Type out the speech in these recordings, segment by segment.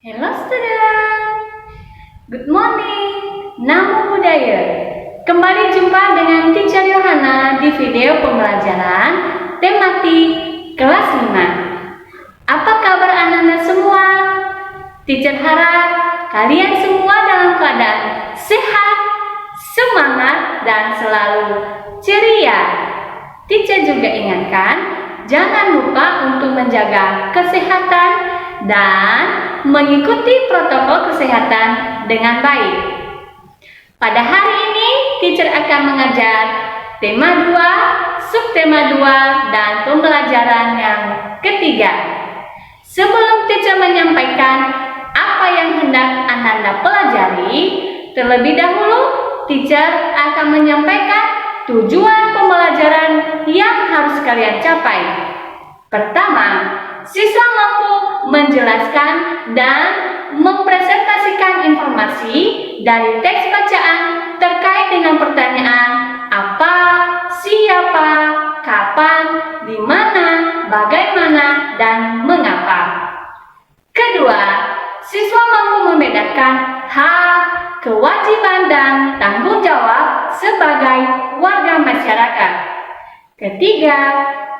Hello student, good morning, Namo Buddhaya. Kembali jumpa dengan Teacher Yohana di video pembelajaran tematik kelas 5. Apa kabar anak-anak semua? Teacher harap kalian semua dalam keadaan sehat, semangat, dan selalu ceria. Teacher juga ingatkan, jangan lupa untuk menjaga kesehatan dan mengikuti protokol kesehatan dengan baik. Pada hari ini, teacher akan mengajar tema 2, subtema 2, dan pembelajaran yang ketiga. Sebelum teacher menyampaikan apa yang hendak Anda pelajari, terlebih dahulu teacher akan menyampaikan tujuan pembelajaran yang harus kalian capai. Pertama, siswa mampu menjelaskan dan mempresentasikan informasi dari teks bacaan terkait dengan pertanyaan apa, siapa, kapan, di mana, bagaimana, dan mengapa. Kedua, siswa mampu membedakan hak, kewajiban, dan tanggung jawab sebagai warga masyarakat. Ketiga,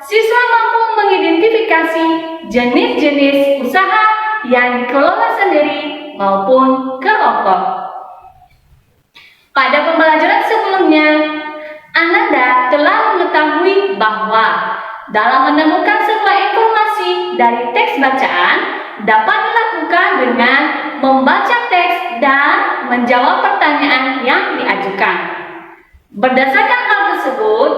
siswa mampu mengidentifikasi jenis-jenis usaha yang dikelola sendiri maupun kelompok. Pada pembelajaran sebelumnya, Ananda telah mengetahui bahwa dalam menemukan sebuah informasi dari teks bacaan dapat dilakukan dengan membaca teks dan menjawab pertanyaan yang diajukan. Berdasarkan hal tersebut,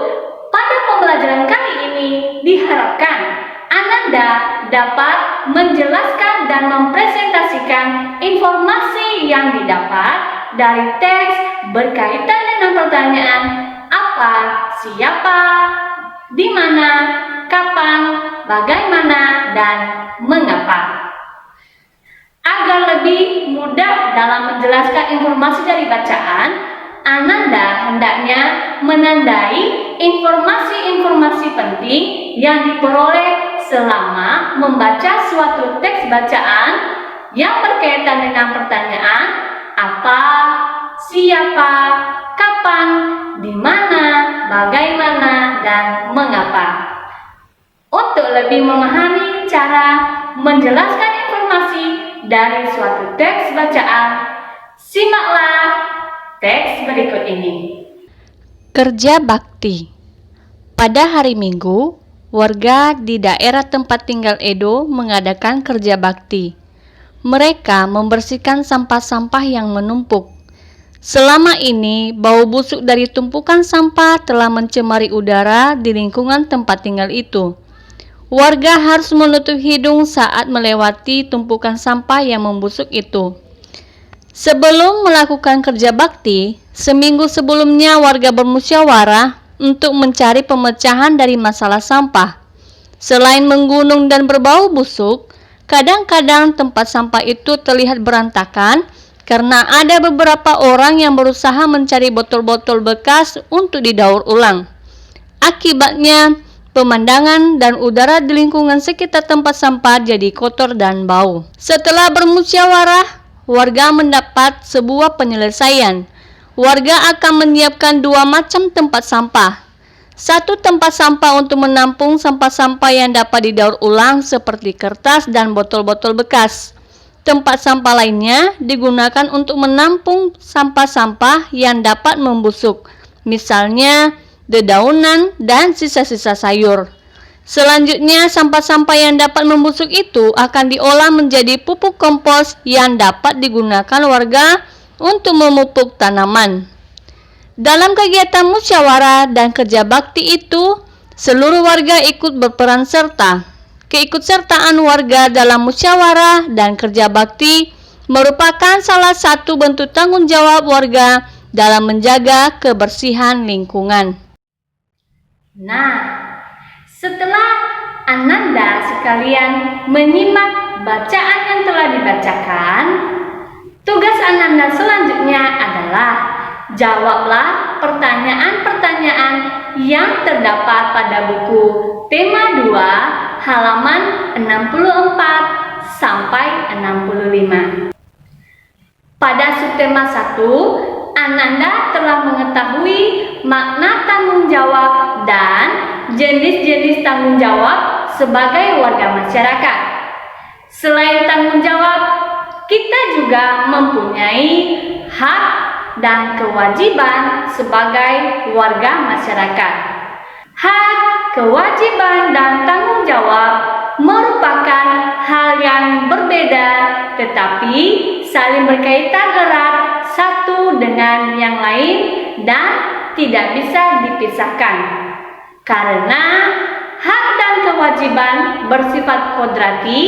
pada pembelajaran kali ini diharapkan Ananda dapat menjelaskan dan mempresentasikan informasi yang didapat dari teks berkaitan dengan pertanyaan apa, siapa, di mana, kapan, bagaimana, dan mengapa. Agar lebih mudah dalam menjelaskan informasi dari bacaan, Ananda hendaknya menandai informasi-informasi penting yang diperoleh selama membaca suatu teks bacaan yang berkaitan dengan pertanyaan apa, siapa, kapan, di mana, bagaimana, dan mengapa. Untuk lebih memahami cara menjelaskan informasi dari suatu teks bacaan, simaklah teks berikut ini. Kerja bakti. Pada hari Minggu, warga di daerah tempat tinggal Edo mengadakan kerja bakti. Mereka membersihkan sampah-sampah yang menumpuk. Selama ini, bau busuk dari tumpukan sampah telah mencemari udara di lingkungan tempat tinggal itu. Warga harus menutup hidung saat melewati tumpukan sampah yang membusuk itu. Sebelum melakukan kerja bakti, seminggu sebelumnya warga bermusyawarah untuk mencari pemecahan dari masalah sampah. Selain menggunung dan berbau busuk, kadang-kadang tempat sampah itu terlihat berantakan karena ada beberapa orang yang berusaha mencari botol-botol bekas untuk didaur ulang. Akibatnya, pemandangan dan udara di lingkungan sekitar tempat sampah jadi kotor dan bau. Setelah bermusyawarah, warga mendapat sebuah penyelesaian. Warga akan menyiapkan dua macam tempat sampah. Satu tempat sampah untuk menampung sampah-sampah yang dapat didaur ulang seperti kertas dan botol-botol bekas. Tempat sampah lainnya digunakan untuk menampung sampah-sampah yang dapat membusuk, misalnya dedaunan dan sisa-sisa sayur. Selanjutnya, sampah-sampah yang dapat membusuk itu akan diolah menjadi pupuk kompos yang dapat digunakan warga untuk memupuk tanaman. Dalam kegiatan musyawarah dan kerja bakti itu, seluruh warga ikut berperan serta. Keikutsertaan warga dalam musyawarah dan kerja bakti merupakan salah satu bentuk tanggung jawab warga dalam menjaga kebersihan lingkungan. Nah, setelah Ananda sekalian menyimak bacaan yang telah dibacakan, tugas Ananda selanjutnya adalah jawablah pertanyaan-pertanyaan yang terdapat pada buku tema 2 halaman 64 sampai 65. Pada subtema 1, Ananda telah mengetahui makna tanggung jawab dan jenis-jenis tanggung jawab sebagai warga masyarakat. Selain tanggung jawab, kita juga mempunyai hak dan kewajiban sebagai warga masyarakat. Hak, kewajiban, dan tanggung jawab merupakan hal yang berbeda, tetapi saling berkaitan erat satu dengan yang lain dan tidak bisa dipisahkan. Karena hak dan kewajiban bersifat kodrati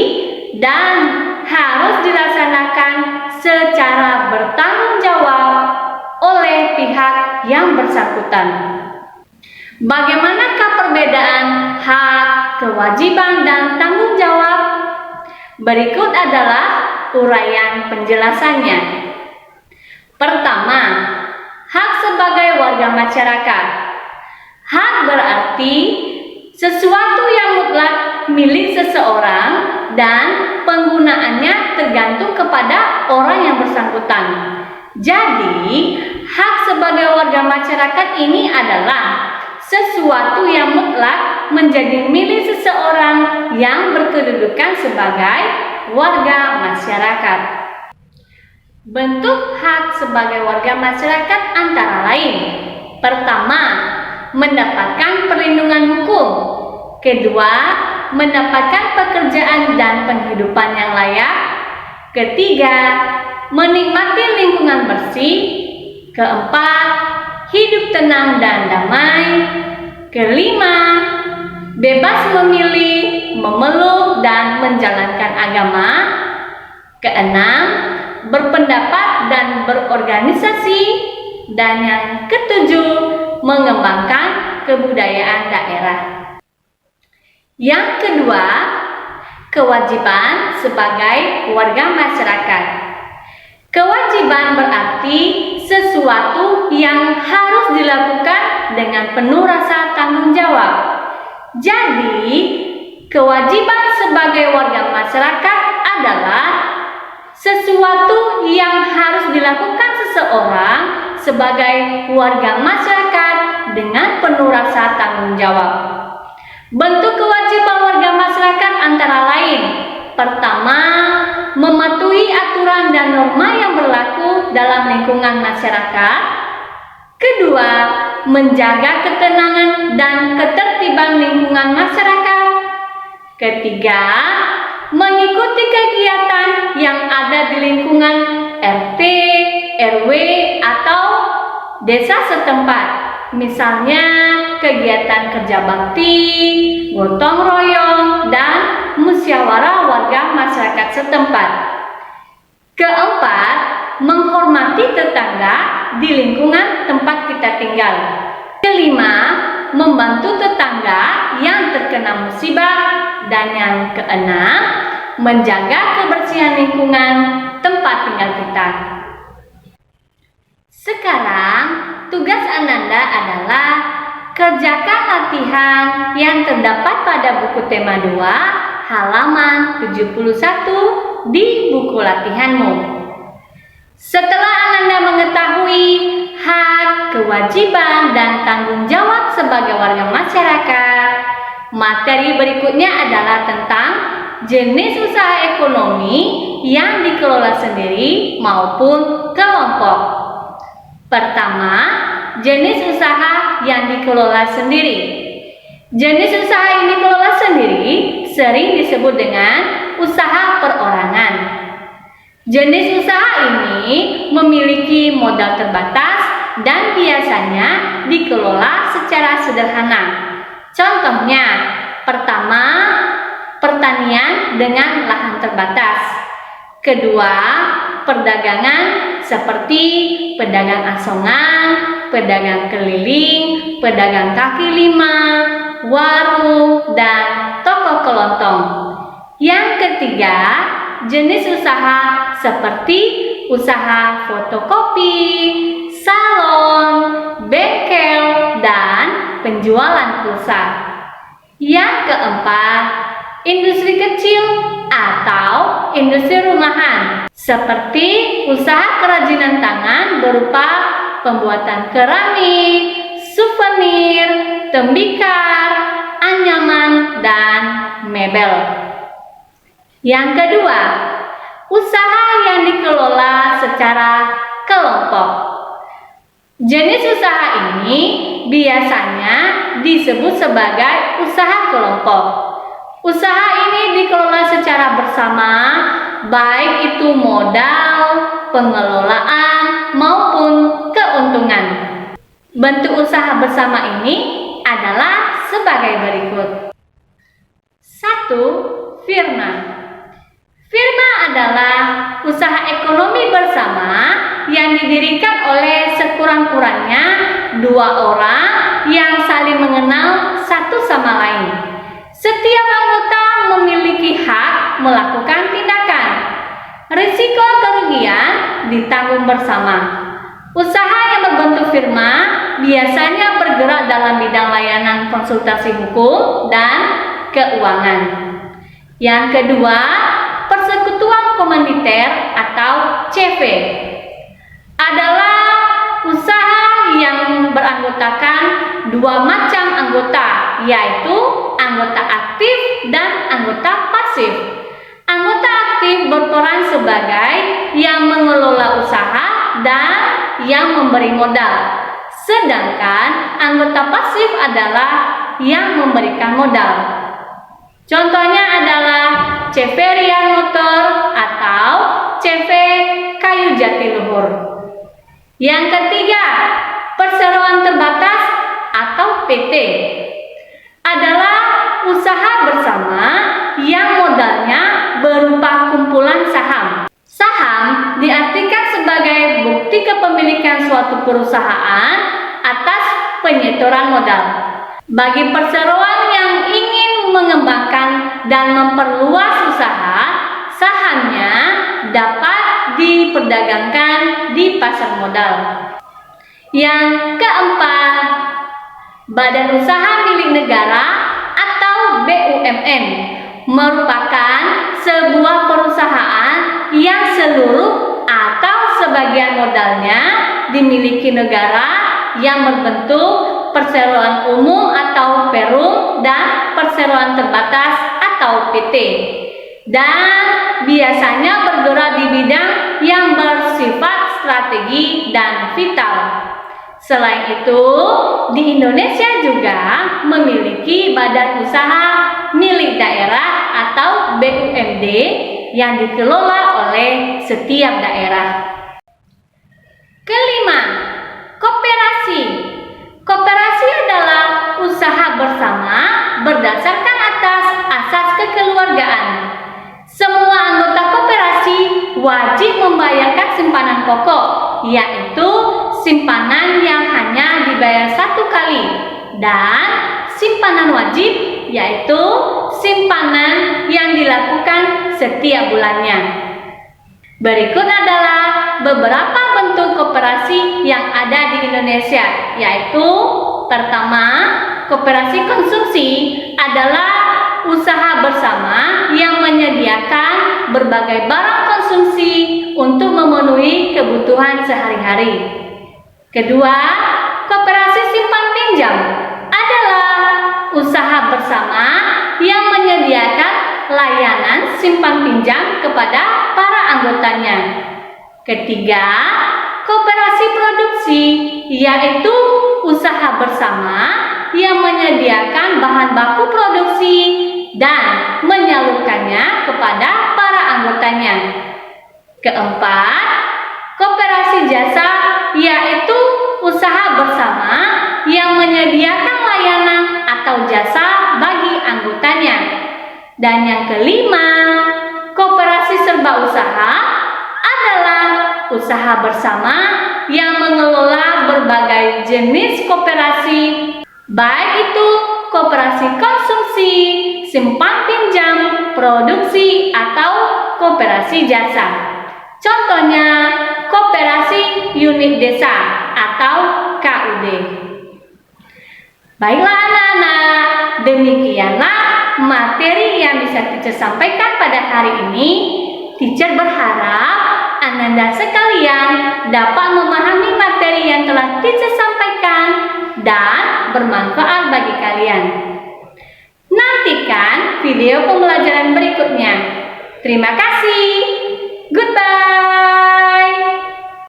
dan harus dilaksanakan secara bertanggung jawab oleh pihak yang bersangkutan. Bagaimanakah perbedaan hak, kewajiban, dan tanggung jawab? Berikut adalah uraian penjelasannya. Pertama, hak sebagai warga masyarakat. Hak berarti sesuatu yang mutlak milik seseorang dan penggunaannya tergantung kepada orang yang bersangkutan. Jadi, hak sebagai warga masyarakat ini adalah sesuatu yang mutlak menjadi milik seseorang yang berkedudukan sebagai warga masyarakat. Bentuk hak sebagai warga masyarakat antara lain: pertama, mendapatkan perlindungan hukum. Kedua, mendapatkan pekerjaan dan penghidupan yang layak. Ketiga, menikmati lingkungan bersih. Keempat, hidup tenang dan damai. Kelima, bebas memilih, memeluk, dan menjalankan agama. Keenam, berpendapat dan berorganisasi. Dan yang ketujuh, mengembangkan kebudayaan daerah. Yang kedua, kewajiban sebagai warga masyarakat. Kewajiban berarti sesuatu yang harus dilakukan dengan penuh rasa tanggung jawab. Jadi, kewajiban sebagai warga masyarakat adalah sesuatu yang harus dilakukan seseorang sebagai warga masyarakat dengan penuh rasa tanggung jawab. Bentuk kewajiban warga masyarakat antara lain: pertama, mematuhi aturan dan norma yang berlaku dalam lingkungan masyarakat. Kedua, menjaga ketenangan dan ketertiban lingkungan masyarakat. Ketiga, mengikuti kegiatan yang ada di lingkungan RT, RW, atau desa setempat. Misalnya, kegiatan kerja bakti, gotong royong, dan musyawarah warga masyarakat setempat. Keempat, menghormati tetangga di lingkungan tempat kita tinggal. Kelima, membantu tetangga yang terkena musibah. Dan yang keenam, menjaga kebersihan lingkungan tempat tinggal kita. Sekarang, tugas Ananda adalah kerjakan latihan yang terdapat pada buku tema 2, halaman 71 di buku latihanmu. Setelah Ananda mengetahui hak, kewajiban, dan tanggung jawab sebagai warga masyarakat, materi berikutnya adalah tentang jenis usaha ekonomi yang dikelola sendiri maupun kelompok. Pertama, jenis usaha yang dikelola sendiri. Jenis usaha yang dikelola sendiri sering disebut dengan usaha perorangan. Jenis usaha ini memiliki modal terbatas dan biasanya dikelola secara sederhana. Contohnya, pertama, pertanian dengan lahan terbatas. Kedua, perdagangan seperti pedagang asongan, pedagang keliling, pedagang kaki lima, warung, dan toko kelontong. Yang ketiga, jenis usaha seperti usaha fotokopi, salon, bengkel, dan penjualan pulsa. Yang keempat, industri kecil atau industri rumahan, seperti usaha kerajinan tangan berupa pembuatan keramik, souvenir, tembikar, anyaman, dan mebel. Yang kedua, usaha yang dikelola secara kelompok. Jenis usaha ini biasanya disebut sebagai usaha kelompok. Usaha ini dikelola secara bersama, baik itu modal, pengelolaan, maupun keuntungan. Bentuk usaha bersama ini adalah sebagai berikut. 1. Firma. Firma adalah usaha ekonomi bersama yang didirikan oleh sekurang-kurangnya dua orang yang saling mengenal satu sama lain. Setiap anggota memiliki hak melakukan tindakan. Risiko kerugian ditanggung bersama. Usaha yang berbentuk firma biasanya bergerak dalam bidang layanan konsultasi hukum dan keuangan. Yang kedua, persekutuan komanditer atau CV adalah usaha yang beranggotakan dua macam anggota, yaitu anggota aktif dan anggota pasif. Anggota aktif berperan sebagai yang mengelola usaha dan yang memberi modal, sedangkan anggota pasif adalah yang memberikan modal. Contohnya adalah CV Rian Motor atau CV Kayu Jatiluhur. Yang ketiga, perseroan terbatas atau PT adalah usaha bersama yang modalnya berupa kumpulan saham. Saham diartikan sebagai bukti kepemilikan suatu perusahaan atas penyetoran modal. Bagi perseroan yang ingin mengembangkan dan memperluas usaha, sahamnya dapat diperdagangkan di pasar modal. Yang keempat, badan usaha milik negara atau BUMN merupakan sebuah perusahaan yang seluruh atau sebagian modalnya dimiliki negara yang berbentuk perseroan umum atau perum dan perseroan terbatas atau PT, dan biasanya bergerak di bidang yang bersifat strategi dan vital. Selain itu, di Indonesia juga memiliki badan usaha milik daerah atau BUMD yang dikelola oleh setiap daerah. Kelima, koperasi. Koperasi adalah usaha bersama berdasarkan atas asas kekeluargaan. Semua anggota koperasi wajib membayarkan simpanan pokok, yaitu simpanan yang hanya dibayar satu kali, dan simpanan wajib, yaitu simpanan yang dilakukan setiap bulannya. Berikut adalah beberapa bentuk koperasi yang ada di Indonesia, yaitu pertama, koperasi konsumsi adalah usaha bersama yang menyediakan berbagai barang konsumsi untuk memenuhi kebutuhan sehari-hari. Kedua, koperasi simpan pinjam adalah usaha bersama yang menyediakan layanan simpan pinjam kepada para anggotanya. Ketiga, koperasi produksi, yaitu usaha bersama yang menyediakan bahan baku produksi dan menyalurkannya kepada para anggotanya. Keempat, koperasi jasa, yaitu usaha bersama yang menyediakan layanan atau jasa bagi anggotanya. Dan yang kelima, koperasi serba usaha adalah usaha bersama yang mengelola berbagai jenis koperasi, baik itu koperasi konsumsi, simpan pinjam, produksi, atau koperasi jasa. Contohnya, koperasi unit desa atau KUD. Baiklah anak-anak, demikianlah materi yang bisa teacher sampaikan pada hari ini. Teacher berharap Ananda sekalian dapat memahami materi yang telah teacher sampaikan dan bermanfaat bagi kalian. Nantikan video pembelajaran berikutnya. Terima kasih. Goodbye.